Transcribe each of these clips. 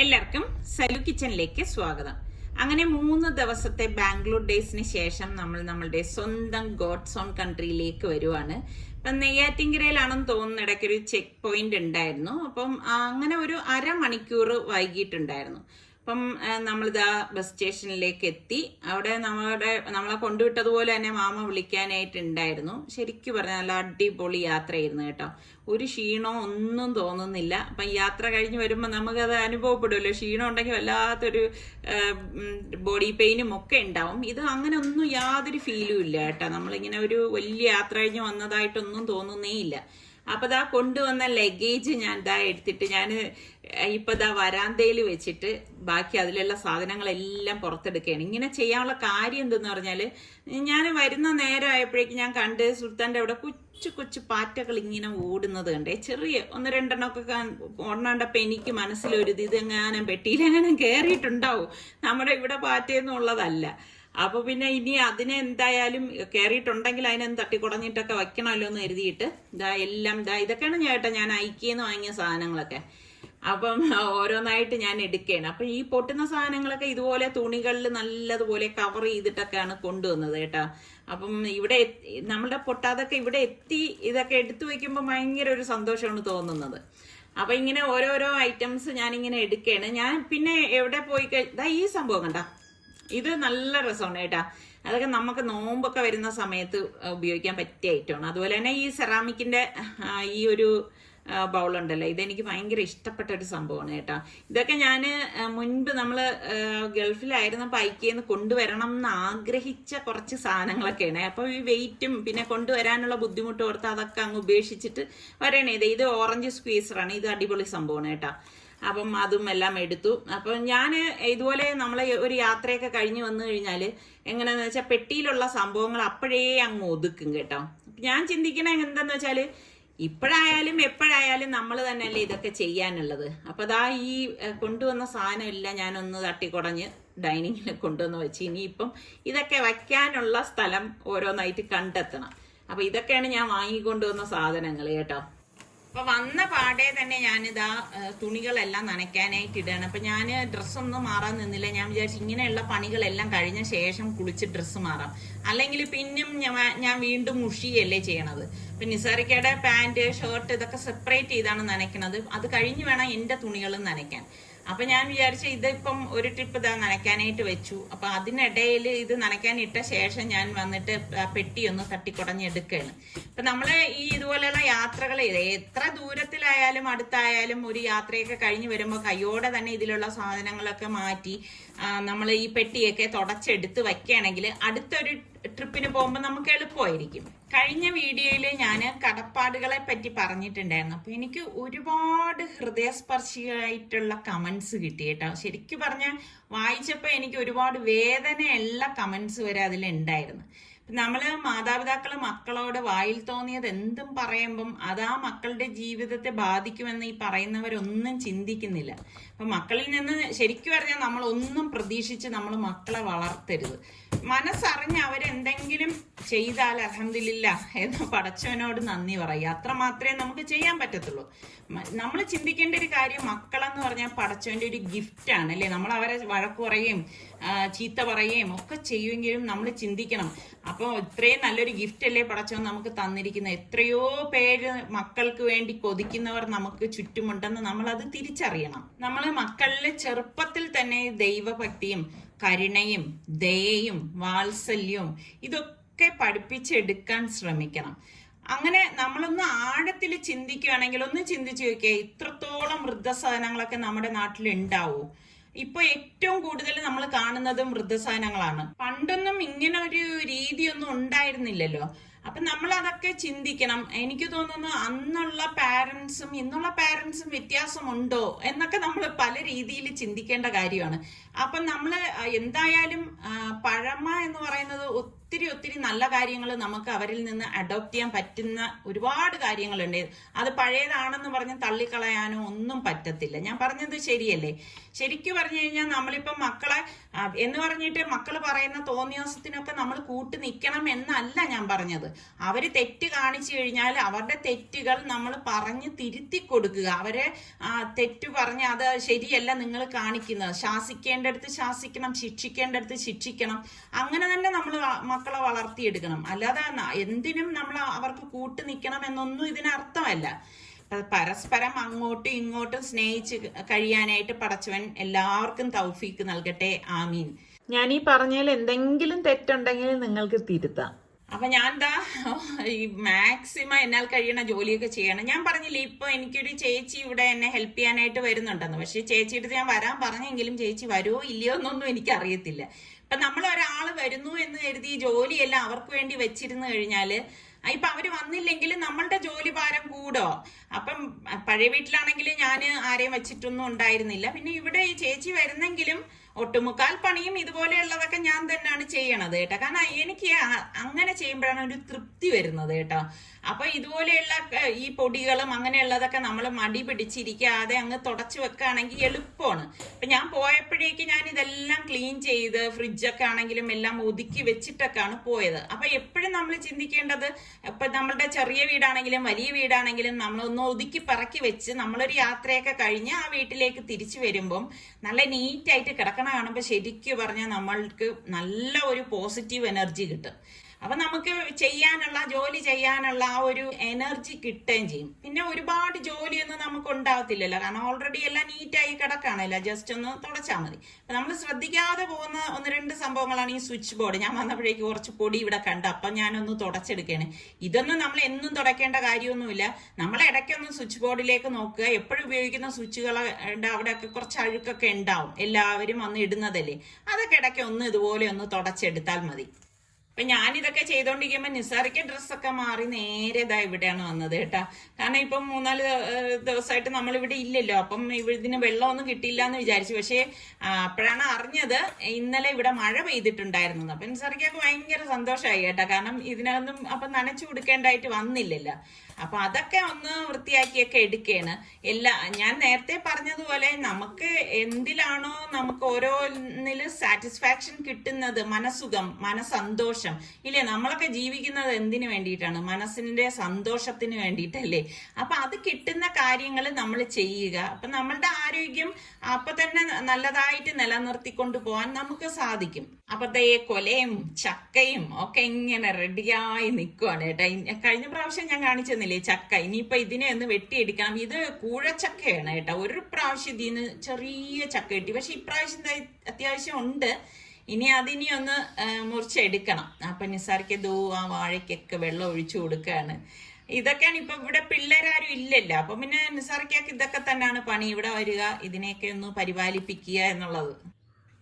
എല്ലാവർക്കും സലു കിച്ചണിലേക്ക് സ്വാഗതം. അങ്ങനെ 3 ദിവസത്തെ ബാംഗ്ലൂർ ഡേയ്സിന് ശേഷം നമ്മൾ നമ്മളുടെ സ്വന്തം ഗോഡ്സ് ഓൺ കൺട്രിയിലേക്ക് വരുവാണ്. ഇപ്പം നെയ്യാറ്റിൻകരയിലാണെന്ന് തോന്നുന്ന ഇടയ്ക്കൊരു ചെക്ക് പോയിന്റ് ഉണ്ടായിരുന്നു. അപ്പം അങ്ങനെ ഒരു അരമണിക്കൂർ വൈകിട്ടുണ്ടായിരുന്നു. അപ്പം നമ്മളിതാ ബസ് സ്റ്റേഷനിലേക്ക് എത്തി. അവിടെ നമ്മളെ കൊണ്ടുവിട്ടതുപോലെ തന്നെ മാമ വിളിക്കാനായിട്ടുണ്ടായിരുന്നു. ശരിക്കും പറഞ്ഞാൽ നല്ല അടിപൊളി യാത്രയായിരുന്നു കേട്ടോ. ഒരു ക്ഷീണോ ഒന്നും തോന്നുന്നില്ല. അപ്പം യാത്ര കഴിഞ്ഞ് വരുമ്പോൾ നമുക്കത് അനുഭവപ്പെടുമല്ലോ. ക്ഷീണം ഉണ്ടെങ്കിൽ വല്ലാത്തൊരു ബോഡി പെയിനും ഒക്കെ ഉണ്ടാവും. ഇത് അങ്ങനെ ഒന്നും യാതൊരു ഫീലും ഇല്ല കേട്ടോ. നമ്മളിങ്ങനെ ഒരു വലിയ യാത്ര കഴിഞ്ഞ് വന്നതായിട്ടൊന്നും തോന്നുന്നേ ഇല്ല. അപ്പൊ ദാ കൊണ്ടുവന്ന ലഗേജ് ഞാൻ ദാ എടുത്തിട്ട് ഞാൻ ഇപ്പൊ ദാ വരാന്തയിൽ വെച്ചിട്ട് ബാക്കി അതിലുള്ള സാധനങ്ങളെല്ലാം പുറത്തെടുക്കുകയാണ്. ഇങ്ങനെ ചെയ്യാനുള്ള കാര്യം എന്തെന്ന് പറഞ്ഞാല്, ഞാൻ വരുന്ന നേരം ആയപ്പോഴേക്കും ഞാൻ കണ്ട് സുൽത്താന്റെ അവിടെ കൊച്ചു കൊച്ചു പാറ്റകൾ ഇങ്ങനെ ഓടുന്നത് കണ്ടേ. ചെറിയ 1-2 ഓടണണ്ടപ്പോ എനിക്ക് മനസ്സിലൊരു ഇതെങ്ങാനും പെട്ടിയിലെങ്ങാനും കയറിയിട്ടുണ്ടാവും. നമ്മുടെ ഇവിടെ പാറ്റയെന്നുള്ളതല്ല. അപ്പൊ പിന്നെ ഇനി അതിനെ എന്തായാലും കയറിയിട്ടുണ്ടെങ്കിൽ അതിനെന്ത് തട്ടിക്കുടഞ്ഞിട്ടൊക്കെ വെക്കണമല്ലോ എന്ന് കരുതിയിട്ട് എല്ലാം ഇതൊക്കെയാണ് ഞാൻ ഐക്യെന്ന് വാങ്ങിയ സാധനങ്ങളൊക്കെ. അപ്പം ഓരോന്നായിട്ട് ഞാൻ എടുക്കുകയാണ്. അപ്പൊ ഈ പൊട്ടുന്ന സാധനങ്ങളൊക്കെ ഇതുപോലെ തുണികളിൽ നല്ലതുപോലെ കവർ ചെയ്തിട്ടൊക്കെയാണ് കൊണ്ടുവന്നത് കേട്ടോ. അപ്പം ഇവിടെ നമ്മളുടെ പൊട്ടാതൊക്കെ ഇവിടെ എത്തി ഇതൊക്കെ എടുത്തു വെക്കുമ്പോൾ ഭയങ്കര ഒരു സന്തോഷമാണ് തോന്നുന്നത്. അപ്പൊ ഇങ്ങനെ ഓരോരോ ഐറ്റംസ് ഞാനിങ്ങനെ എടുക്കുകയാണ്. ഞാൻ പിന്നെ എവിടെ പോയി ഈ സംഭവം കണ്ട, ഇത് നല്ല രസമാണ് കേട്ടാ. അതൊക്കെ നമുക്ക് നോമ്പൊക്കെ വരുന്ന സമയത്ത് ഉപയോഗിക്കാൻ പറ്റിയ ഐറ്റമാണ്. അതുപോലെ തന്നെ ഈ സെറാമിക്കിന്റെ ഈ ഒരു ബൗളുണ്ടല്ലോ, ഇതെനിക്ക് ഭയങ്കര ഇഷ്ടപ്പെട്ട ഒരു സംഭവമാണ് കേട്ടോ. ഇതൊക്കെ ഞാൻ മുൻപ് നമ്മൾ ഗൾഫിലായിരുന്നപ്പോൾ ഐക്യെന്ന് കൊണ്ടുവരണം എന്ന് ആഗ്രഹിച്ച കുറച്ച് സാധനങ്ങളൊക്കെയാണ്. അപ്പോൾ ഈ വെയിറ്റും പിന്നെ കൊണ്ടുവരാനുള്ള ബുദ്ധിമുട്ട് ഓർത്ത് അതൊക്കെ അങ്ങ് ഉപേക്ഷിച്ചിട്ട് വരണേ. ഇത് ഓറഞ്ച് സ്ക്വീസറാണ്. ഇത് അടിപൊളി സംഭവമാണ് കേട്ടോ. അപ്പം അതും എല്ലാം എടുത്തു. അപ്പം ഞാൻ ഇതുപോലെ നമ്മളെ ഒരു യാത്രയൊക്കെ കഴിഞ്ഞ് വന്നു കഴിഞ്ഞാൽ എങ്ങനെയാന്ന് വെച്ചാൽ പെട്ടിയിലുള്ള സംഭവങ്ങൾ അപ്പോഴേ അങ്ങ് ഒതുക്കും കേട്ടോ. ഞാൻ ചിന്തിക്കണ എന്താന്ന് വെച്ചാൽ, ഇപ്പോഴായാലും എപ്പോഴായാലും നമ്മൾ തന്നെയല്ലേ ഇതൊക്കെ ചെയ്യാനുള്ളത്. അപ്പൊ അതാ ഈ കൊണ്ടുവന്ന സാധനം എല്ലാം ഞാനൊന്ന് തട്ടിക്കുടഞ്ഞ് ഡൈനിങ്ങിൽ കൊണ്ടുവന്ന് വെച്ച് ഇനിയിപ്പം ഇതൊക്കെ വയ്ക്കാനുള്ള സ്ഥലം ഓരോന്നായിട്ട് കണ്ടെത്തണം. അപ്പൊ ഇതൊക്കെയാണ് ഞാൻ വാങ്ങിക്കൊണ്ടുവന്ന സാധനങ്ങൾ കേട്ടോ. അപ്പൊ വന്ന പാടെ തന്നെ ഞാനിതാ തുണികളെല്ലാം നനയ്ക്കാനായിട്ട് ഇടുകയാണ്. അപ്പൊ ഞാൻ ഡ്രസ്സൊന്നും മാറാൻ നിന്നില്ല. ഞാൻ വിചാരിച്ചു ഇങ്ങനെയുള്ള പണികളെല്ലാം കഴിഞ്ഞ ശേഷം കുളിച്ച് ഡ്രസ്സ് മാറാം, അല്ലെങ്കിൽ പിന്നും ഞാൻ വീണ്ടും മുഷിയല്ലേ ചെയ്യണത്. ഇപ്പൊ നിസാറിക്കയുടെ പാന്റ് ഷർട്ട് ഇതൊക്കെ സെപ്പറേറ്റ് ചെയ്താണ് നനയ്ക്കണത്. അത് കഴിഞ്ഞ് വേണം എന്റെ തുണികളും നനയ്ക്കാൻ. അപ്പൊ ഞാൻ വിചാരിച്ചു ഇതിപ്പം ഒരു ട്രിപ്പ് ഇതാ നനയ്ക്കാനായിട്ട് വെച്ചു. അപ്പൊ അതിനിടയിൽ ഇത് നനയ്ക്കാൻ ഇട്ട ശേഷം ഞാൻ വന്നിട്ട് പെട്ടി ഒന്ന് തട്ടിക്കുടഞ്ഞെടുക്കുകയാണ്. ഇപ്പൊ നമ്മള് ഈ ഇതുപോലെയുള്ള യാത്രകൾ എത്ര ദൂരത്തിലായാലും അടുത്തായാലും ഒരു യാത്രയൊക്കെ കഴിഞ്ഞ് വരുമ്പോൾ കയ്യോടെ തന്നെ ഇതിലുള്ള സാധനങ്ങളൊക്കെ മാറ്റി നമ്മൾ ഈ പെട്ടിയൊക്കെ തുടച്ചെടുത്ത് വയ്ക്കുകയാണെങ്കിൽ അടുത്തൊരു ട്രിപ്പിന് പോകുമ്പോൾ നമുക്ക് എളുപ്പമായിരിക്കും. കഴിഞ്ഞ വീഡിയോയിൽ ഞാൻ കടപ്പാടുകളെ പറ്റി പറഞ്ഞിട്ടുണ്ടായിരുന്നു. അപ്പൊ എനിക്ക് ഒരുപാട് ഹൃദയസ്പർശിയായിട്ടുള്ള കമന്റ്സ് കിട്ടി കേട്ടോ. ശരിക്കും പറഞ്ഞാൽ വായിച്ചപ്പോൾ എനിക്ക് ഒരുപാട് വേദനയുള്ള കമന്റ്സ് വരെ അതിലുണ്ടായിരുന്നു. നമ്മള് മാതാപിതാക്കള് മക്കളോട് വായിൽ തോന്നിയത് എന്തും പറയുമ്പം അത് ആ മക്കളുടെ ജീവിതത്തെ ബാധിക്കുമെന്ന് ഈ പറയുന്നവരൊന്നും ചിന്തിക്കുന്നില്ല. അപ്പൊ മക്കളിൽ നിന്ന് ശരിക്കും പറഞ്ഞാൽ നമ്മൾ ഒന്നും പ്രതീക്ഷിച്ച് നമ്മൾ മക്കളെ വളർത്തരുത്. മനസ്സറിഞ്ഞ് അവരെന്തെങ്കിലും ചെയ്താൽ അൽഹംദുലില്ലാഹ് എന്ന് പടച്ചവനോട് നന്ദി പറയുക. അത്ര മാത്രമേ നമുക്ക് ചെയ്യാൻ പറ്റത്തുള്ളൂ. നമ്മൾ ചിന്തിക്കേണ്ട ഒരു കാര്യം, മക്കളെന്ന് പറഞ്ഞാൽ പടച്ചവന്റെ ഒരു ഗിഫ്റ്റാണ് അല്ലേ. നമ്മൾ അവരെ വഴക്ക് പറയുകയും ചീത്ത പറയുകയും ഒക്കെ ചെയ്യുമെങ്കിലും നമ്മൾ ചിന്തിക്കണം, അപ്പോൾ ഇത്രയും നല്ലൊരു ഗിഫ്റ്റ് അല്ലേ പടച്ചവൻ നമുക്ക് തന്നിരിക്കുന്നത്. എത്രയോ പേര് മക്കൾക്ക് വേണ്ടി കൊതിക്കുന്നവർ നമുക്ക് ചുറ്റുമുണ്ടെന്ന് നമ്മൾ അത് തിരിച്ചറിയണം. നമ്മൾ മക്കളിൽ ചെറുപ്പത്തിൽ തന്നെ ദൈവഭക്തിയും കരുണയും ദയയും വാത്സല്യവും ഇതൊക്കെ പഠിപ്പിച്ചെടുക്കാൻ ശ്രമിക്കണം. അങ്ങനെ നമ്മളൊന്ന് ആഴത്തിൽ ചിന്തിക്കുകയാണെങ്കിൽ ഒന്ന് ചിന്തിച്ചു നോക്കിയേ, ഇത്രത്തോളം വൃദ്ധസാധനങ്ങളൊക്കെ നമ്മുടെ നാട്ടിൽ ഉണ്ടാവൂ. ഇപ്പൊ ഏറ്റവും കൂടുതൽ നമ്മൾ കാണുന്നത് വൃദ്ധസാധനങ്ങളാണ്. പണ്ടൊന്നും ഇങ്ങനെ ഒരു രീതിയൊന്നും ഉണ്ടായിരുന്നില്ലല്ലോ. അപ്പൊ നമ്മൾ അതൊക്കെ ചിന്തിക്കണം. എനിക്ക് തോന്നുന്നു അന്നുള്ള പാരന്റ്സും ഇന്നുള്ള പാരന്റ്സും വ്യത്യാസമുണ്ടോ എന്നൊക്കെ നമ്മൾ പല രീതിയിൽ ചിന്തിക്കേണ്ട കാര്യമാണ്. അപ്പൊ നമ്മൾ എന്തായാലും പഴമ എന്ന് പറയുന്നത് ഒത്തിരി നല്ല കാര്യങ്ങൾ നമുക്ക് അവരിൽ നിന്ന് അഡോപ്റ്റ് ചെയ്യാൻ പറ്റുന്ന ഒരുപാട് കാര്യങ്ങളുണ്ട്. അത് പഴയതാണെന്ന് പറഞ്ഞ് തള്ളിക്കളയാനോ ഒന്നും പറ്റത്തില്ല. ഞാൻ പറഞ്ഞത് ശരിയല്ലേ? ശരിക്കും പറഞ്ഞു കഴിഞ്ഞാൽ നമ്മളിപ്പം മക്കളെ എന്ന് പറഞ്ഞിട്ട് മക്കൾ പറയുന്ന തോന്നിയാസത്തിനൊക്കെ നമ്മൾ കൂട്ട് നിൽക്കണം എന്നല്ല ഞാൻ പറഞ്ഞത്. അവര് തെറ്റ് കാണിച്ചു കഴിഞ്ഞാൽ അവരുടെ തെറ്റുകൾ നമ്മൾ പറഞ്ഞ് തിരുത്തി കൊടുക്കുക. അവരെ തെറ്റ് പറഞ്ഞ് അത് ശരിയല്ല നിങ്ങൾ കാണിക്കുന്നത്, ശാസിക്കേണ്ടടുത്ത് ശാസിക്കണം, ശിക്ഷിക്കേണ്ടടുത്ത് ശിക്ഷിക്കണം. അങ്ങനെ തന്നെ നമ്മൾ മക്കളെ വളർത്തിയെടുക്കണം. അല്ലാതെ എന്തിനും നമ്മൾ അവർക്ക് കൂട്ട് നിൽക്കണം എന്നൊന്നും ഇതിനർത്ഥമല്ല. പരസ്പരം അങ്ങോട്ടും ഇങ്ങോട്ടും സ്നേഹിച്ച് കഴിയാനായിട്ട് പടച്ചവൻ എല്ലാവർക്കും തൗഫീക്ക് നൽകട്ടെ. ആമീൻ. ഞാൻ ഈ പറഞ്ഞതിൽ എന്തെങ്കിലും തെറ്റുണ്ടെങ്കിൽ നിങ്ങൾക്ക് തിരുത്താം. അപ്പൊ ഞാൻ ഈ മാക്സിമം എന്നാൽ കഴിയണ ജോലിയൊക്കെ ചെയ്യണം. ഞാൻ പറഞ്ഞില്ലേ ഇപ്പൊ എനിക്കൊരു ചേച്ചി ഇവിടെ എന്നെ ഹെൽപ്പ് ചെയ്യാനായിട്ട് വരുന്നുണ്ടെന്ന്. പക്ഷെ ചേച്ചിയുടെ ഞാൻ വരാൻ പറഞ്ഞെങ്കിലും ചേച്ചി വരുമോ ഇല്ലയോ എന്നൊന്നും എനിക്ക് അറിയത്തില്ല. ഇപ്പൊ നമ്മൾ ഒരാൾ വരുന്നു എന്ന് കരുതി ജോലിയെല്ലാം അവർക്ക് വേണ്ടി വെച്ചിരുന്നു കഴിഞ്ഞാല് ഇപ്പൊ അവര് വന്നില്ലെങ്കിൽ നമ്മളുടെ ജോലി ഭാരം കൂടോ? അപ്പം പഴയ വീട്ടിലാണെങ്കിൽ ഞാൻ ആരെയും വെച്ചിട്ടൊന്നും ഉണ്ടായിരുന്നില്ല. പിന്നെ ഇവിടെ ഈ ചേച്ചി വരുന്നെങ്കിലും ഒട്ടുമുക്കാൽ പണിയും ഇതുപോലെയുള്ളതൊക്കെ ഞാൻ തന്നെയാണ് ചെയ്യണത് കേട്ടോ. കാരണം എനിക്ക് അങ്ങനെ ചെയ്യുമ്പോഴാണ് ഒരു തൃപ്തി വരുന്നത് കേട്ടോ. അപ്പൊ ഇതുപോലെയുള്ള ഈ പൊടികളും അങ്ങനെയുള്ളതൊക്കെ നമ്മൾ മടി പിടിച്ചിരിക്കാതെ അങ്ങ് തുടച്ചു വെക്കുകയാണെങ്കിൽ എളുപ്പമാണ്. ഇപ്പൊ ഞാൻ പോയപ്പോഴേക്ക് ഞാൻ ഇതെല്ലാം ക്ലീൻ ചെയ്ത് ഫ്രിഡ്ജൊക്കെ ആണെങ്കിലും എല്ലാം ഒതുക്കി വെച്ചിട്ടൊക്കെയാണ് പോയത്. അപ്പൊ എപ്പോഴും നമ്മൾ ചിന്തിക്കേണ്ടത്, ഇപ്പൊ നമ്മളുടെ ചെറിയ വീടാണെങ്കിലും വലിയ വീടാണെങ്കിലും നമ്മളൊന്ന് ഒതുക്കി പറക്കി വെച്ച് നമ്മളൊരു യാത്രയൊക്കെ കഴിഞ്ഞ് ആ വീട്ടിലേക്ക് തിരിച്ചു വരുമ്പം നല്ല നീറ്റായിട്ട് കിടക്കണം കാണുമ്പോൾ ശരിക്കും പറഞ്ഞാൽ നമ്മൾക്ക് നല്ല ഒരു പോസിറ്റീവ് എനർജി കിട്ടും. അപ്പൊ നമുക്ക് ജോലി ചെയ്യാനുള്ള ആ ഒരു എനർജി കിട്ടുകയും ചെയ്യും. പിന്നെ ഒരുപാട് ജോലിയൊന്നും നമുക്ക് ഉണ്ടാവത്തില്ലല്ലോ, കാരണം ഓൾറെഡി എല്ലാം നീറ്റായി കിടക്കാണല്ലോ, ജസ്റ്റ് ഒന്ന് തുടച്ചാൽ മതി. അപ്പൊ നമ്മൾ ശ്രദ്ധിക്കാതെ പോകുന്ന 1-2 സംഭവങ്ങളാണ് ഈ സ്വിച്ച് ബോർഡ്. ഞാൻ വന്നപ്പോഴേക്ക് കുറച്ച് പൊടി ഇവിടെ കണ്ട, അപ്പൊ ഞാനൊന്ന് തുടച്ചെടുക്കുകയാണ്. ഇതൊന്നും നമ്മൾ എന്നും തുടയ്ക്കേണ്ട കാര്യമൊന്നുമില്ല. നമ്മൾ ഇടയ്ക്കൊന്ന് സ്വിച്ച് ബോർഡിലേക്ക് നോക്കുക. എപ്പോഴും ഉപയോഗിക്കുന്ന സ്വിച്ചുകളുടെ അവിടെയൊക്കെ കുറച്ച് അഴുക്കൊക്കെ ഉണ്ടാവും, എല്ലാവരും വന്ന് ഇടുന്നതല്ലേ. അതൊക്കെ ഇടയ്ക്ക് ഒന്ന് ഇതുപോലെ ഒന്ന് തുടച്ചെടുത്താൽ മതി. അപ്പൊ ഞാനിതൊക്കെ ചെയ്തോണ്ടിരിക്കുമ്പോ നിസാറിക്ക് ഡ്രസ്സൊക്കെ മാറി നേരെ ഇവിടെയാണ് വന്നത് കേട്ടാ. കാരണം ഇപ്പം 3-4 ദിവസമായിട്ട് നമ്മളിവിടെ ഇല്ലല്ലോ. അപ്പം ഇതിന് വെള്ളമൊന്നും കിട്ടിയില്ല എന്ന് വിചാരിച്ചു. പക്ഷെ അപ്പോഴാണ് അറിഞ്ഞത് ഇന്നലെ ഇവിടെ മഴ പെയ്തിട്ടുണ്ടായിരുന്നത്. അപ്പൊ നിസാറിക്കൊക്കെ ഭയങ്കര സന്തോഷമായി കേട്ടാ. കാരണം ഇതിനൊന്നും അപ്പൊ നനച്ചു കൊടുക്കേണ്ടായിട്ട് വന്നില്ലല്ലോ. അപ്പൊ അതൊക്കെ ഒന്ന് വൃത്തിയാക്കിയൊക്കെ എടുക്കുകയാണ്. ഞാൻ നേരത്തെ പറഞ്ഞതുപോലെ നമുക്ക് എന്തിലാണോ നമുക്ക് ഓരോന്നില് സാറ്റിസ്ഫാക്ഷൻ കിട്ടുന്നത്, മനസ്സുഖം, മനസ്സന്തോഷം ഇല്ലേ? നമ്മളൊക്കെ ജീവിക്കുന്നത് എന്തിനു വേണ്ടിയിട്ടാണ്? മനസ്സിന്റെ സന്തോഷത്തിന് വേണ്ടിയിട്ടല്ലേ? അപ്പൊ അത് കിട്ടുന്ന കാര്യങ്ങൾ നമ്മൾ ചെയ്യുക. അപ്പൊ നമ്മളുടെ ആരോഗ്യം അപ്പൊ തന്നെ നല്ലതായിട്ട് നിലനിർത്തിക്കൊണ്ട് പോകാൻ നമുക്ക് സാധിക്കും. അപ്പത്തെ കൊലയും ചക്കയും ഒക്കെ ഇങ്ങനെ റെഡിയായി നിൽക്കുവാണ് കേട്ടോ. കഴിഞ്ഞ പ്രാവശ്യം ഞാൻ കാണിച്ചെന്നില്ലേ ചക്ക, ഇനിയിപ്പൊ ഇതിനെ ഒന്ന് വെട്ടിയെടുക്കണം. ഇത് കൂഴച്ചക്കയാണ് കേട്ടോ. ഒരു പ്രാവശ്യം ഇതിന് ചെറിയ ചക്ക കിട്ടി, പക്ഷെ ഇപ്രാവശ്യം അത്യാവശ്യം ഉണ്ട്. ഇനി അതിനി ഒന്ന് മുറിച്ചെടുക്കണം. അപ്പൊ നിസാർക്ക് ആ വാഴയ്ക്കൊക്കെ വെള്ളം ഒഴിച്ചു കൊടുക്കുകയാണ്. ഇതൊക്കെയാണ് ഇപ്പൊ ഇവിടെ പിള്ളേരാരും ഇല്ലല്ലോ. അപ്പൊ പിന്നെ നിസാർക്കൊക്കെ ഇതൊക്കെ തന്നെയാണ് പണി, ഇവിടെ വരിക, ഇതിനെയൊക്കെ ഒന്ന് പരിപാലിപ്പിക്കുക എന്നുള്ളത്.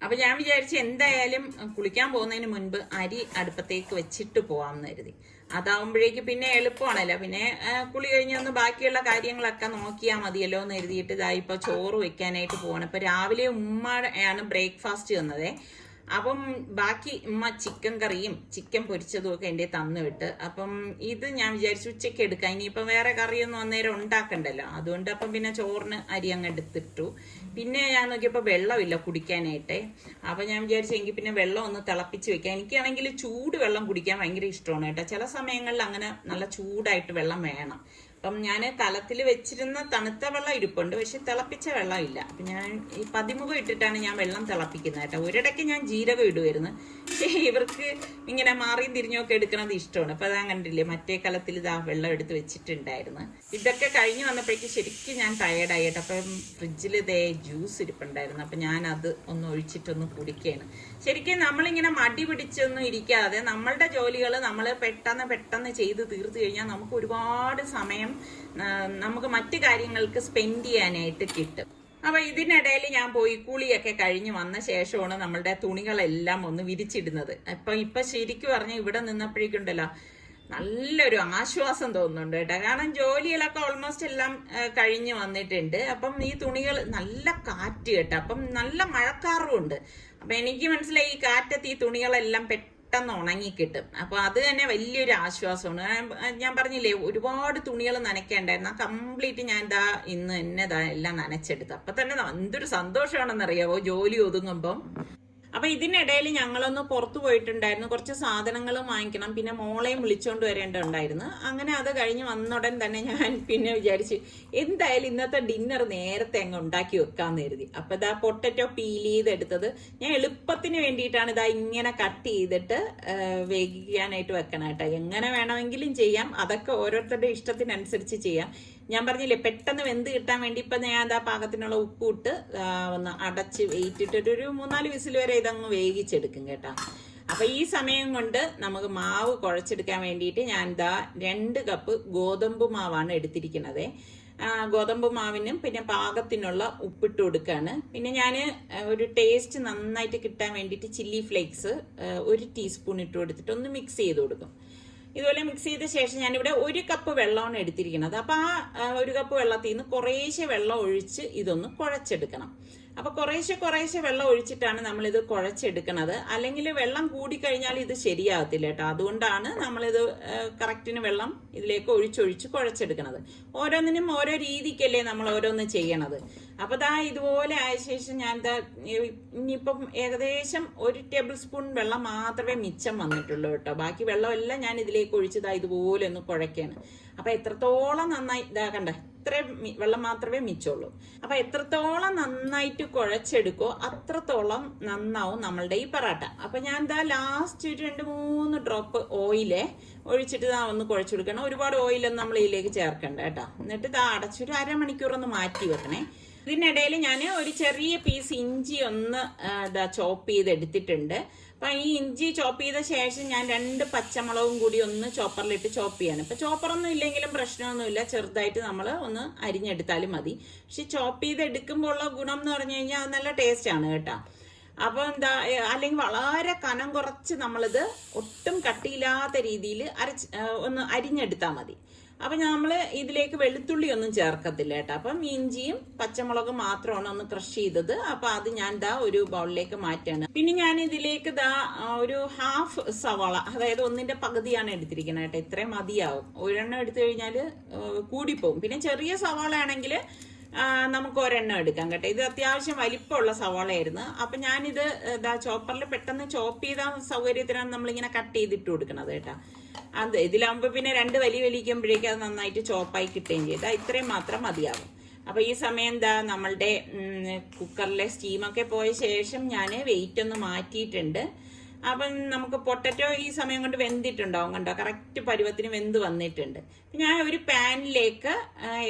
അപ്പൊ ഞാൻ വിചാരിച്ചു എന്തായാലും കുളിക്കാൻ പോകുന്നതിന് മുൻപ് അരി അടുപ്പത്തേക്ക് വെച്ചിട്ട് പോവാമെന്ന് കരുതി. അതാവുമ്പോഴേക്ക് പിന്നെ എളുപ്പമാണല്ലോ. പിന്നെ കുളി കഴിഞ്ഞ് ഒന്ന് ബാക്കിയുള്ള കാര്യങ്ങളൊക്കെ നോക്കിയാൽ മതിയല്ലോ എന്ന് കരുതിയിട്ട് ഇപ്പൊ ചോറ് വെക്കാനായിട്ട് പോകണം. ഇപ്പൊ രാവിലെ ഉമ്മയാണ് ബ്രേക്ക്ഫാസ്റ്റ് തന്നതേ. അപ്പം ബാക്കി ഉമ്മ ചിക്കൻ കറിയും ചിക്കൻ പൊരിച്ചതും ഒക്കെ എൻ്റെ തന്നു വിട്ട്. അപ്പം ഇത് ഞാൻ വിചാരിച്ചു ഉച്ചയ്ക്ക് എടുക്കാം, ഇനിയിപ്പം വേറെ കറിയൊന്നും അന്നേരം ഉണ്ടാക്കണ്ടല്ലോ. അതുകൊണ്ട് അപ്പം പിന്നെ ചോറിന് അരി അങ്ങ് എടുത്തിട്ടു. പിന്നെ ഞാൻ നോക്കിയപ്പോൾ വെള്ളമില്ല കുടിക്കാനായിട്ട്. അപ്പം ഞാൻ വിചാരിച്ചു എങ്കിൽ പിന്നെ വെള്ളം ഒന്ന് തിളപ്പിച്ച് വെക്കാം. എനിക്കാണെങ്കിൽ ചൂട് വെള്ളം കുടിക്കാൻ ഭയങ്കര ഇഷ്ടമാണ് കേട്ടോ. ചില സമയങ്ങളിൽ അങ്ങനെ നല്ല ചൂടായിട്ട് വെള്ളം വേണം. അപ്പം ഞാൻ കലത്തിൽ വെച്ചിരുന്ന തണുത്ത വെള്ളം ഇരിപ്പുണ്ട്, പക്ഷെ തിളപ്പിച്ച വെള്ളം ഇല്ല. അപ്പം ഞാൻ ഈ പതിമുഖം ഇട്ടിട്ടാണ് ഞാൻ വെള്ളം തിളപ്പിക്കുന്നത് കേട്ടോ. ഒരിടയ്ക്ക് ഞാൻ ജീരകം ഇടുമായിരുന്നു, പക്ഷേ ഇവർക്ക് ഇങ്ങനെ മാറിയും തിരിഞ്ഞൊക്കെ എടുക്കണത് ഇഷ്ടമാണ്. അപ്പം അതാ കണ്ടില്ലേ, മറ്റേ കലത്തിൽ ഇതാ വെള്ളം എടുത്ത് വെച്ചിട്ടുണ്ടായിരുന്നു. ഇതൊക്കെ കഴിഞ്ഞ് വന്നപ്പോഴേക്ക് ശരിക്കും ഞാൻ ടയേർഡായി കേട്ടോ. അപ്പം ഫ്രിഡ്ജിൽ ഇതേ ജ്യൂസ് ഇരിപ്പുണ്ടായിരുന്നു. അപ്പം ഞാൻ അത് ഒന്ന് ഒഴിച്ചിട്ടൊന്ന് കുടിക്കുകയാണ്. ശരിക്കും നമ്മളിങ്ങനെ മടി പിടിച്ചൊന്നും ഇരിക്കാതെ നമ്മളുടെ ജോലികൾ നമ്മൾ പെട്ടെന്ന് ചെയ്ത് തീർത്തു കഴിഞ്ഞാൽ നമുക്ക് ഒരുപാട് സമയം നമുക്ക് മറ്റു കാര്യങ്ങൾക്ക് സ്പെൻഡ് ചെയ്യാനായിട്ട് കിട്ടും. അപ്പൊ ഇതിനിടയിൽ ഞാൻ പോയി കുളിയൊക്കെ കഴിഞ്ഞ് വന്ന ശേഷമാണ് നമ്മളുടെ തുണികളെല്ലാം ഒന്ന് വിരിച്ചിടുന്നത്. ഇപ്പൊ ശരിക്കും പറഞ്ഞാൽ ഇവിടെ നിന്നപ്പോഴേക്കുണ്ടല്ലോ നല്ലൊരു ആശ്വാസം തോന്നുന്നുണ്ട് കേട്ടോ. കാരണം ജോലികളൊക്കെ ഓൾമോസ്റ്റ് എല്ലാം കഴിഞ്ഞ് വന്നിട്ടുണ്ട്. അപ്പം ഈ തുണികൾ നല്ല കാറ്റ് കേട്ടോ. അപ്പം നല്ല മഴക്കാറും ഉണ്ട്. അപ്പൊ എനിക്ക് മനസ്സിലായി ഈ കാറ്റത്ത് ഈ തുണികളെല്ലാം പെട്ടെന്ന് ഉണങ്ങി കിട്ടും. അപ്പൊ അത് തന്നെ വലിയൊരു ആശ്വാസമാണ്. ഞാൻ പറഞ്ഞില്ലേ ഒരുപാട് തുണികൾ നനയ്ക്കേണ്ടായിരുന്നു, കംപ്ലീറ്റ് ഞാൻ ഇന്ന് എന്നെ എല്ലാം നനച്ചെടുത്തു. അപ്പൊ തന്നെ എന്തൊരു സന്തോഷമാണെന്നറിയാവോ ജോലി ഒതുങ്ങുമ്പം. അപ്പൊ ഇതിനിടയിൽ ഞങ്ങളൊന്ന് പുറത്തു പോയിട്ടുണ്ടായിരുന്നു, കുറച്ച് സാധനങ്ങൾ വാങ്ങിക്കണം, പിന്നെ മോളെയും വിളിച്ചോണ്ട് വരേണ്ടതുണ്ടായിരുന്നു. അങ്ങനെ അത് കഴിഞ്ഞ് വന്നുടൻ തന്നെ ഞാൻ പിന്നെ വിചാരിച്ചു എന്തായാലും ഇന്നത്തെ ഡിന്നർ നേരത്തെ അങ്ങ് ഉണ്ടാക്കി വെക്കാന്ന് കരുതി. അപ്പൊ ഇതാ പൊട്ടറ്റോ പീൽ ചെയ്തെടുത്തത് ഞാൻ എളുപ്പത്തിന് വേണ്ടിയിട്ടാണ് ഇതാ ഇങ്ങനെ കട്ട് ചെയ്തിട്ട് വേവിക്കാനായിട്ട് വെക്കണം കേട്ടോ. എങ്ങനെ വേണമെങ്കിലും ചെയ്യാം, അതൊക്കെ ഓരോരുത്തരുടെ ഇഷ്ടത്തിനനുസരിച്ച് ചെയ്യാം. ഞാൻ പറഞ്ഞില്ലേ പെട്ടെന്ന് വെന്ത് കിട്ടാൻ വേണ്ടി ഇപ്പൊ ഞാൻ അതാ പാകത്തിനുള്ള ഉപ്പ് ഇട്ട് ഒന്ന് അടച്ച് വെയിറ്റ് ഇട്ടിട്ട് ഒരു 3-4 വിസിൽ വരെ ഇതങ്ങ് വേവിച്ചെടുക്കും കേട്ടോ. അപ്പൊ ഈ സമയം കൊണ്ട് നമുക്ക് മാവ് കുഴച്ചെടുക്കാൻ വേണ്ടിയിട്ട് ഞാൻ 2 കപ്പ് ഗോതമ്പ് മാവാണ് എടുത്തിരിക്കുന്നത്. ഗോതമ്പ് മാവിനും പിന്നെ പാകത്തിനുള്ള ഉപ്പിട്ട് കൊടുക്കാണ്. പിന്നെ ഞാൻ ഒരു ടേസ്റ്റ് നന്നായിട്ട് കിട്ടാൻ വേണ്ടിയിട്ട് ചില്ലി ഫ്ലേക്സ് 1 ടീസ്പൂൺ ഇട്ട് കൊടുത്തിട്ട് ഒന്ന് മിക്സ് ചെയ്ത് കൊടുക്കും. ഇതുപോലെ മിക്സ് ചെയ്ത ശേഷം ഞാനിവിടെ 1 കപ്പ് വെള്ളമാണ് എടുത്തിരിക്കുന്നത്. അപ്പൊ ആ 1 കപ്പ് വെള്ളത്തിൽ നിന്ന് കുറേശ്ശെ വെള്ളം ഒഴിച്ച് ഇതൊന്ന് കുഴച്ചെടുക്കണം. അപ്പൊ കുറേശ്ശെ വെള്ളം ഒഴിച്ചിട്ടാണ് നമ്മളിത് കുഴച്ചെടുക്കുന്നത്. അല്ലെങ്കിൽ വെള്ളം കൂടിക്കഴിഞ്ഞാൽ ഇത് ശരിയാകത്തില്ല കേട്ടോ. അതുകൊണ്ടാണ് നമ്മളിത് കറക്റ്റിന് വെള്ളം ഇതിലേക്ക് ഒഴിച്ചൊഴിച്ച് കുഴച്ചെടുക്കുന്നത്. ഓരോന്നിനും ഓരോ രീതിക്കല്ലേ നമ്മൾ ഓരോന്ന് ചെയ്യണത്. അപ്പൊ ഇതുപോലെ ആയ ശേഷം ഞാൻ ഇനിയിപ്പം ഏകദേശം 1 ടേബിൾ സ്പൂൺ വെള്ളം മാത്രമേ മിച്ചം വന്നിട്ടുള്ളൂ കേട്ടോ. ബാക്കി വെള്ളമെല്ലാം ഞാൻ ഇതിലേക്ക് ഒഴിച്ചത് ഇതുപോലെ ഒന്ന് കുഴക്കാണ്. അപ്പൊ എത്രത്തോളം നന്നായി കണ്ട ഇത്ര വെള്ളം മാത്രമേ മിച്ചുള്ളൂ. അപ്പൊ എത്രത്തോളം നന്നായിട്ട് കുഴച്ചെടുക്കോ അത്രത്തോളം നന്നാവും നമ്മളുടെ ഈ പറാട്ട. അപ്പൊ ഞാൻ ലാസ്റ്റ് ഒരു 2-3 ഡ്രോപ്പ് ഓയില് ഒഴിച്ചിട്ട് ഒന്ന് കുഴച്ചു കൊടുക്കണം. ഒരുപാട് ഓയിലൊന്നും നമ്മൾ ഇതിലേക്ക് ചേർക്കണ്ട കേട്ടോ. എന്നിട്ട് അടച്ചൊരു അരമണിക്കൂർ ഒന്ന് മാറ്റി വെക്കണേ. ഇതിനിടയിൽ ഞാൻ ഒരു ചെറിയ പീസ് ഇഞ്ചി ഒന്ന് ചോപ്പ് ചെയ്ത് എടുത്തിട്ടുണ്ട്. അപ്പൊ ഈ ഇഞ്ചി ചോപ്പ് ചെയ്ത ശേഷം ഞാൻ 2 പച്ചമുളകും കൂടി ഒന്ന് ചോപ്പറിലിട്ട് ചോപ്പ് ചെയ്യാണ്. ഇപ്പൊ ചോപ്പറൊന്നും ഇല്ലെങ്കിലും പ്രശ്നമൊന്നുമില്ല, ചെറുതായിട്ട് നമ്മൾ ഒന്ന് അരിഞ്ഞെടുത്താലും മതി. പക്ഷെ ചോപ്പ് ചെയ്ത് എടുക്കുമ്പോൾ ഉള്ള ഗുണം എന്ന് പറഞ്ഞു കഴിഞ്ഞാൽ അത് നല്ല ടേസ്റ്റ് ആണ് കേട്ടോ. അപ്പൊ അല്ലെങ്കിൽ വളരെ കനം കുറച്ച് നമ്മളിത് ഒട്ടും കട്ടിയില്ലാത്ത രീതിയിൽ ഒന്ന് അരിഞ്ഞെടുത്താൽ മതി. അപ്പൊ നമ്മൾ ഇതിലേക്ക് വെളുത്തുള്ളി ഒന്നും ചേർക്കത്തില്ല കേട്ടോ. അപ്പം ഇഞ്ചിയും പച്ചമുളകും മാത്രമാണ് ഒന്ന് ക്രഷ് ചെയ്തത്. അപ്പൊ അത് ഞാൻ ഒരു ബൗളിലേക്ക് മാറ്റാണ്. പിന്നെ ഞാൻ ഇതിലേക്ക് ഒരു ഹാഫ് സവാള, അതായത് 1ന്റെ പകുതിയാണ് എടുത്തിരിക്കുന്നത് കേട്ടോ. ഇത്രയും മതിയാവും. ഒരെണ്ണം എടുത്തു കഴിഞ്ഞാൽ കൂടിപ്പോവും. പിന്നെ ചെറിയ സവാള ആണെങ്കിൽ നമുക്ക് ഒരെണ്ണം എടുക്കാം കേട്ടോ. ഇത് അത്യാവശ്യം വലിപ്പമുള്ള സവാളയായിരുന്നു. അപ്പൊ ഞാനിത് ചോപ്പറിൽ പെട്ടെന്ന് ചോപ്പ് ചെയ്ത സൗകര്യത്തിനാണ് നമ്മളിങ്ങനെ കട്ട് ചെയ്തിട്ട് കൊടുക്കണത് കേട്ടോ. അത് ഇതിലാകുമ്പോ പിന്നെ 2 വലിക്കുമ്പോഴേക്കും അത് നന്നായിട്ട് ചോപ്പായി കിട്ടുകയും ചെയ്താ ഇത്രയും മാത്രം മതിയാവും. അപ്പൊ ഈ സമയം നമ്മളുടെ കുക്കറിലെ സ്റ്റീമൊക്കെ പോയ ശേഷം ഞാൻ വെയിറ്റ് ഒന്ന് മാറ്റിയിട്ടുണ്ട്. അപ്പം നമുക്ക് പൊട്ടറ്റോ ഈ സമയം കൊണ്ട് വെന്തിട്ടുണ്ടാവും കണ്ടോ, കറക്റ്റ് പരുവത്തിന് വെന്ത് വന്നിട്ടുണ്ട്. ഞാൻ ഒരു പാനിലേക്ക്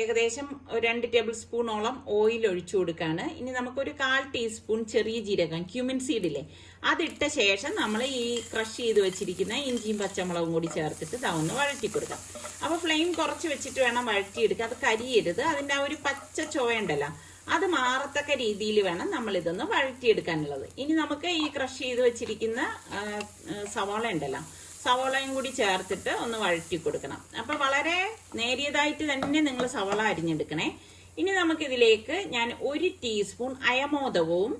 ഏകദേശം 2 ടേബിൾ സ്പൂണോളം ഓയിൽ ഒഴിച്ചു കൊടുക്കാണ്. ഇനി നമുക്കൊരു 1/4 ടീസ്പൂൺ ചെറിയ ജീരകം, ക്യൂമിൻ സീഡില്ലേ, അതിട്ട ശേഷം നമ്മൾ ഈ ക്രഷ് ചെയ്ത് വെച്ചിരിക്കുന്ന ഇഞ്ചിയും പച്ചമുളകും കൂടി ചേർത്തിട്ട് ഒന്ന് വഴറ്റി കൊടുക്കാം. അപ്പൊ ഫ്ലെയിം കുറച്ച് വെച്ചിട്ട് വേണം വഴറ്റിയെടുക്കുക. അത് കരിയരുത്, അതിന്റെ ആ ഒരു പച്ച ചുവയുണ്ടല്ലോ അത് മാറത്തക്ക രീതിയിൽ വേണം നമ്മൾ ഇതൊന്ന് വഴറ്റിയെടുക്കാനുള്ളത്. ഇനി നമുക്ക് ഈ ക്രഷ് ചെയ്ത് വെച്ചിരിക്കുന്ന സവാള ഉണ്ടല്ലോ, സവാളയും കൂടി ചേർത്തിട്ട് ഒന്ന് വഴറ്റി കൊടുക്കണം. അപ്പൊ വളരെ നേരിയതായിട്ട് തന്നെ നിങ്ങൾ സവാള അരിഞ്ഞെടുക്കണേ. ഇനി നമുക്കിതിലേക്ക് ഞാൻ 1 ടീസ്പൂൺ അയമോദകവും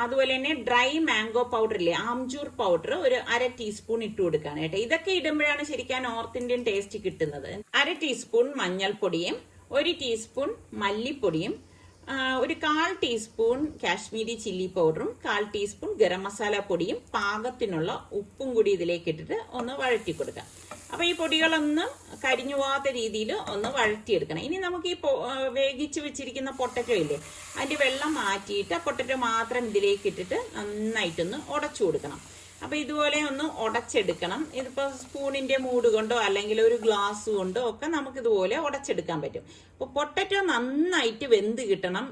അതുപോലെ തന്നെ ഡ്രൈ മാംഗോ പൗഡർ ഇല്ലേ, ആംചൂർ പൗഡർ ഒരു 1/2 ടീസ്പൂൺ ഇട്ട് കൊടുക്കാണ് കേട്ടോ. ഇതൊക്കെ ഇടുമ്പോഴാണ് ശരിക്കും നോർത്ത് ഇന്ത്യൻ ടേസ്റ്റ് കിട്ടുന്നത്. 1/2 ടീസ്പൂൺ മഞ്ഞൾപ്പൊടിയും 1 ടീസ്പൂൺ മല്ലിപ്പൊടിയും ഒരു 1/4 ടീസ്പൂൺ കാശ്മീരി ചില്ലി പൗഡറും 1/4 ടീസ്പൂൺ ഗരം മസാല പൊടിയും പാകത്തിനുള്ള ഉപ്പും കൂടി ഇതിലേക്ക് ഇട്ടിട്ട് ഒന്ന് വഴറ്റി കൊടുക്കാം. അപ്പൊ ഈ പൊടികളൊന്നും കരിഞ്ഞു പോകാത്ത രീതിയിൽ ഒന്ന് വഴറ്റിയെടുക്കണം. ഇനി നമുക്ക് ഈ വേവിച്ച് വെച്ചിരിക്കുന്ന പൊട്ടറ്റോ ഇല്ലേ, അതിന്റെ വെള്ളം മാറ്റിയിട്ട് ആ പൊട്ടറ്റോ മാത്രം ഇതിലേക്ക് ഇട്ടിട്ട് നന്നായിട്ടൊന്ന് ഉടച്ചു കൊടുക്കണം. അപ്പൊ ഇതുപോലെ ഒന്ന് ഉടച്ചെടുക്കണം. ഇതിപ്പോ സ്പൂണിന്റെ മൂട് കൊണ്ടോ അല്ലെങ്കിൽ ഒരു ഗ്ലാസ് കൊണ്ടോ ഒക്കെ നമുക്ക് ഇതുപോലെ ഉടച്ചെടുക്കാൻ പറ്റും. അപ്പൊ പൊട്ടറ്റോ നന്നായിട്ട് വെന്ത് കിട്ടണം,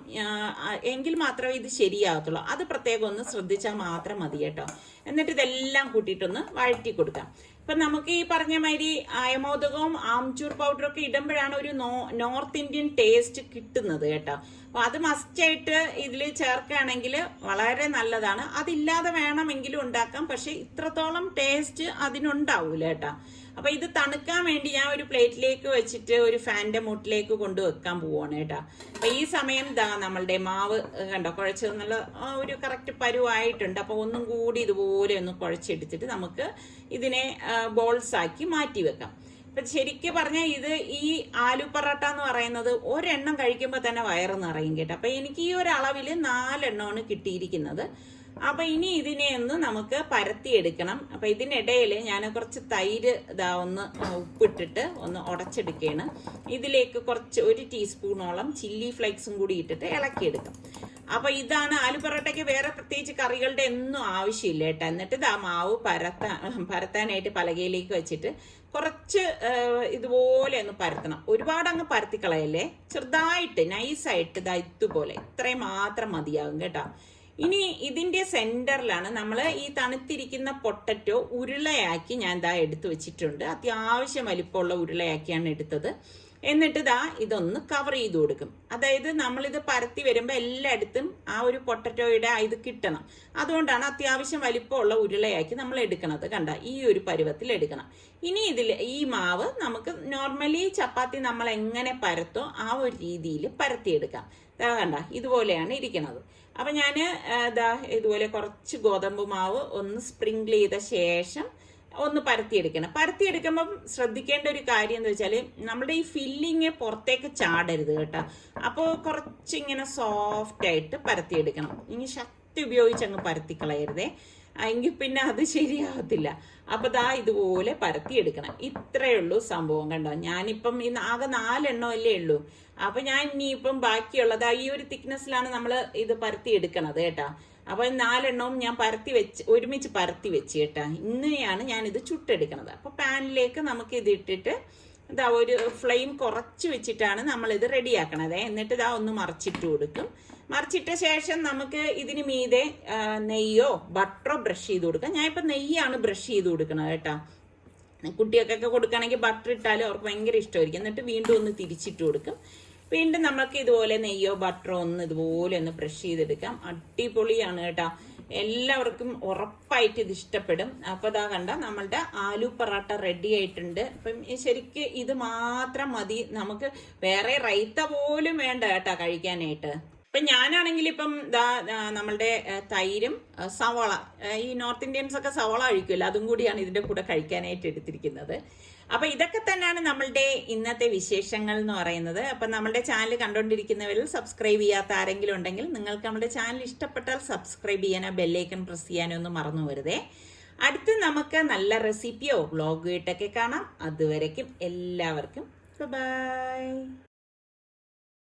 എങ്കിൽ മാത്രമേ ഇത് ശരിയാകത്തുള്ളൂ. അത് പ്രത്യേകം ഒന്ന് ശ്രദ്ധിച്ചാൽ മാത്രം മതി കേട്ടോ. എന്നിട്ട് ഇതെല്ലാം കൂട്ടിയിട്ടൊന്ന് വഴറ്റി കൊടുക്കാം. ഇപ്പൊ നമുക്ക് ഈ പറഞ്ഞ മാതിരി അയമോദകവും ആംചൂർ പൗഡറും ഒക്കെ ഇടുമ്പോഴാണ് ഒരു നോർത്ത് ഇന്ത്യൻ ടേസ്റ്റ് കിട്ടുന്നത് കേട്ടോ. അപ്പൊ അത് മസ്റ്റായിട്ട് ഇതിൽ ചേർക്കുകയാണെങ്കിൽ വളരെ നല്ലതാണ്. അതില്ലാതെ വേണമെങ്കിലും ഉണ്ടാക്കാം, പക്ഷെ ഇത്രത്തോളം ടേസ്റ്റ് അതിനുണ്ടാവൂല കേട്ടോ. അപ്പോൾ ഇത് തണുക്കാൻ വേണ്ടി ഞാൻ ഒരു പ്ലേറ്റിലേക്ക് വെച്ചിട്ട് ഒരു ഫാനിൻ്റെ മൂട്ടിലേക്ക് കൊണ്ട് വെക്കാൻ പോവാണ് കേട്ടോ. അപ്പോൾ ഈ സമയം നമ്മളുടെ മാവ് കണ്ടോ കുഴച്ചത് നല്ല ഒരു കറക്റ്റ് പരുവായിട്ടുണ്ട്. അപ്പോൾ ഒന്നും കൂടി ഇതുപോലെ ഒന്ന് കുഴച്ചെടുത്തിട്ട് നമുക്ക് ഇതിനെ ബോൾസ് ആക്കി മാറ്റി വെക്കാം. അപ്പം ശരിക്കും പറഞ്ഞാൽ ഇത് ഈ ആലു പറാട്ട എന്ന് പറയുന്നത് ഒരെണ്ണം കഴിക്കുമ്പോൾ തന്നെ വയറ് നിറയും കേട്ടോ. അപ്പം എനിക്ക് ഈ ഒരു അളവിൽ 4 എണ്ണമാണ് കിട്ടിയിരിക്കുന്നത്. അപ്പം ഇനി ഇതിനെ ഒന്ന് നമുക്ക് പരത്തിയെടുക്കണം. അപ്പം ഇതിനിടയിൽ ഞാൻ കുറച്ച് തൈര് ഒന്ന് ഉപ്പിട്ടിട്ട് ഒന്ന് ഉടച്ചെടുക്കുകയാണ്. ഇതിലേക്ക് കുറച്ച് 1 ടീസ്പൂണോളം ചില്ലി ഫ്ലേക്സും കൂടി ഇട്ടിട്ട് ഇളക്കിയെടുക്കാം. അപ്പൊ ഇതാണ് ആലു പറാട്ടയ്ക്ക് വേറെ പ്രത്യേകിച്ച് കറികളുടെ ഒന്നും ആവശ്യമില്ല കേട്ടോ. എന്നിട്ട് മാവ് പരത്താനായിട്ട് പലകയിലേക്ക് വെച്ചിട്ട് കുറച്ച് ഇതുപോലെ ഒന്ന് പരത്തണം. ഒരുപാട് അങ്ങ് പരത്തിക്കളയല്ലേ, ചെറുതായിട്ട് നൈസായിട്ട് ഇതുപോലെ ഇത്രയും മാത്രം മതിയാകും കേട്ടോ. ഇനി ഇതിന്റെ സെന്ററിലാണ് നമ്മൾ ഈ തണുത്തിരിക്കുന്ന പൊട്ടറ്റോ ഉരുളയാക്കി ഞാൻ എടുത്തു വെച്ചിട്ടുണ്ട്. അത്യാവശ്യം വലിപ്പമുള്ള ഉരുളയാക്കിയാണ് എടുത്തത്. എന്നിട്ട് ഇതൊന്ന് കവർ ചെയ്ത് കൊടുക്കും. അതായത് നമ്മളിത് പരത്തി വരുമ്പോൾ എല്ലായിടത്തും ആ ഒരു പൊട്ടറ്റോയുടെ ഇത് കിട്ടണം. അതുകൊണ്ടാണ് അത്യാവശ്യം വലിപ്പമുള്ള ഉരുളയാക്കി നമ്മൾ എടുക്കണത്. കണ്ട ഈ ഒരു പരുവത്തിൽ എടുക്കണം. ഇനി ഈ മാവ് നമുക്ക് നോർമലി ചപ്പാത്തി നമ്മൾ എങ്ങനെ പരത്തോ ആ ഒരു രീതിയിൽ പരത്തിയെടുക്കാം. കണ്ട ഇതുപോലെയാണ് ഇരിക്കുന്നത്. അപ്പൊ ഞാൻ ഇതുപോലെ കുറച്ച് ഗോതമ്പ് മാവ് ഒന്ന് സ്പ്രിങ്കിൾ ചെയ്ത ശേഷം ഒന്ന് പരത്തിയെടുക്കണം. പരത്തിയെടുക്കുമ്പം ശ്രദ്ധിക്കേണ്ട ഒരു കാര്യം എന്ന് വെച്ചാൽ നമ്മുടെ ഈ ഫില്ലിങ് പുറത്തേക്ക് ചാടരുത് കേട്ടോ. അപ്പോൾ കുറച്ചിങ്ങനെ സോഫ്റ്റ് ആയിട്ട് പരത്തിയെടുക്കണം. ഇനി ശക്തി ഉപയോഗിച്ച് അങ്ങ് പരത്തിക്കളയരുതേ, എങ്കിൽ പിന്നെ അത് ശരിയാകത്തില്ല. അപ്പൊ ഇതുപോലെ പരത്തിയെടുക്കണം. ഇത്രയേ ഉള്ളൂ സംഭവം. കണ്ടോ, ഞാനിപ്പം ആകെ 4 എണ്ണമല്ലേ ഉള്ളൂ. അപ്പൊ ഞാൻ ഇനിയിപ്പം ബാക്കിയുള്ളത് ഈ ഒരു തിക്നെസ്സിലാണ് നമ്മൾ ഇത് പരത്തിയെടുക്കണത് കേട്ടോ. അപ്പൊ 4 എണ്ണവും ഞാൻ ഒരുമിച്ച് പരത്തി വെച്ച് കേട്ടാ. ഇങ്ങനെയാണ് ഞാൻ ഇത് ചുട്ടെടുക്കുന്നത്. അപ്പൊ പാനിലേക്ക് നമുക്ക് ഇത് ഇട്ടിട്ട് ഒരു ഫ്ലെയിം കുറച്ച് വെച്ചിട്ടാണ് നമ്മൾ ഇത് റെഡിയാക്കണത്. എന്നിട്ട് ഒന്ന് മറിച്ചിട്ട് കൊടുക്കും. മറിച്ചിട്ട ശേഷം നമുക്ക് ഇതിന് മീതെ നെയ്യോ ബട്ടറോ ബ്രഷ് ചെയ്ത് കൊടുക്കാം. ഞാൻ ഇപ്പൊ നെയ്യാണ് ബ്രഷ് ചെയ്ത് കൊടുക്കണത് കേട്ടോ. കുട്ടികൾക്കൊക്കെ കൊടുക്കുകയാണെങ്കിൽ ബട്ടർ ഇട്ടാലും അവർക്ക് ഭയങ്കര ഇഷ്ടമായിരിക്കും. എന്നിട്ട് വീണ്ടും ഒന്ന് തിരിച്ചിട്ട് കൊടുക്കും. വീണ്ടും നമുക്ക് ഇതുപോലെ നെയ്യോ ബട്ടറോ ഒന്ന് ഇതുപോലെ ഒന്ന് ബ്രഷ് ചെയ്തെടുക്കാം. അടിപൊളിയാണ് കേട്ടോ. എല്ലാവർക്കും ഉറപ്പായിട്ട് ഇത് ഇഷ്ടപ്പെടും. അപ്പൊ കണ്ട നമ്മളുടെ ആലു പറാട്ട റെഡി ആയിട്ടുണ്ട്. അപ്പം ശരിക്ക് ഇത് മാത്രം മതി, നമുക്ക് വേറെ റൈത്ത പോലും വേണ്ട കേട്ടോ കഴിക്കാനായിട്ട്. ഇപ്പൊ ഞാനാണെങ്കിൽ ഇപ്പം നമ്മളുടെ തൈരും സവാള, ഈ നോർത്ത് ഇന്ത്യൻസ് ഒക്കെ സവാള കഴിക്കുമല്ലോ, അതും കൂടിയാണ് ഇതിന്റെ കൂടെ കഴിക്കാനായിട്ട് എടുത്തിരിക്കുന്നത്. അപ്പൊ ഇതൊക്കെ തന്നെയാണ് നമ്മളുടെ ഇന്നത്തെ വിശേഷങ്ങൾ എന്ന് പറയുന്നത്. അപ്പൊ നമ്മളുടെ ചാനൽ കണ്ടുകൊണ്ടിരിക്കുന്നവരിൽ സബ്സ്ക്രൈബ് ചെയ്യാത്ത ആരെങ്കിലും ഉണ്ടെങ്കിൽ നിങ്ങൾക്ക് നമ്മുടെ ചാനൽ ഇഷ്ടപ്പെട്ടാൽ സബ്സ്ക്രൈബ് ചെയ്യാനോ ബെല്ലൈക്കൺ പ്രസ് ചെയ്യാനോ ഒന്നും മറന്നു വരുതേ. അടുത്ത് നമുക്ക് നല്ല റെസിപ്പിയോ വ്ളോഗോ ഇട്ടൊക്കെ കാണാം. അതുവരയ്ക്കും എല്ലാവർക്കും ബൈ.